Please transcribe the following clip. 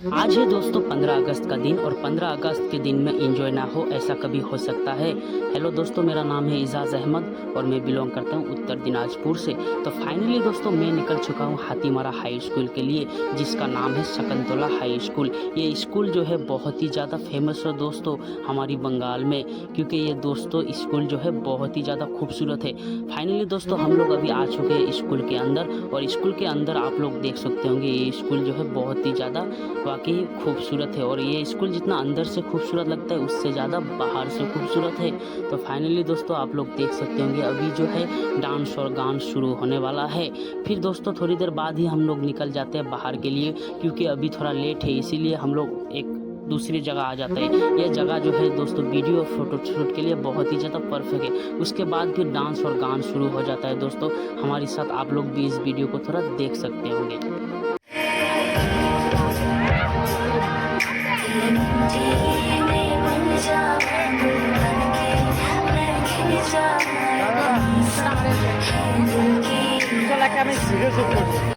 आज है दोस्तों 15 अगस्त का दिन और 15 अगस्त के दिन में एंजॉय ना हो ऐसा कभी हो सकता है। हेलो दोस्तों, मेरा नाम है इजाज़ अहमद और मैं बिलोंग करता हूँ उत्तर दिनाजपुर से। तो फाइनली दोस्तों मैं निकल चुका हूँ हाथीमारा हाई स्कूल के लिए, जिसका नाम है शकंतला हाई स्कूल। ये स्कूल जो है बहुत ही ज़्यादा फेमस है दोस्तों हमारी बंगाल में, क्योंकि ये दोस्तों स्कूल जो है बहुत ही ज़्यादा खूबसूरत है। फाइनली दोस्तों हम लोग अभी आ चुके हैं स्कूल के अंदर, और स्कूल के अंदर आप लोग देख सकते होंगे ये स्कूल जो है बहुत ही ज़्यादा वाकई खूबसूरत है। और ये स्कूल जितना अंदर से खूबसूरत लगता है उससे ज़्यादा बाहर से खूबसूरत है। तो फाइनली दोस्तों आप लोग देख सकते होंगे अभी जो है डांस और गान शुरू होने वाला है। फिर दोस्तों थोड़ी देर बाद ही हम लोग निकल जाते हैं बाहर के लिए, क्योंकि अभी थोड़ा लेट है, इसीलिए हम लोग एक दूसरी जगह आ जाता है। यह जगह जो है दोस्तों वीडियो और फोटो शूट के लिए बहुत ही ज़्यादा परफेक्ट है। उसके बाद फिर डांस और गान शुरू हो जाता है दोस्तों। हमारे साथ आप लोग भी इस वीडियो को थोड़ा देख सकते होंगे। Like I'm a serious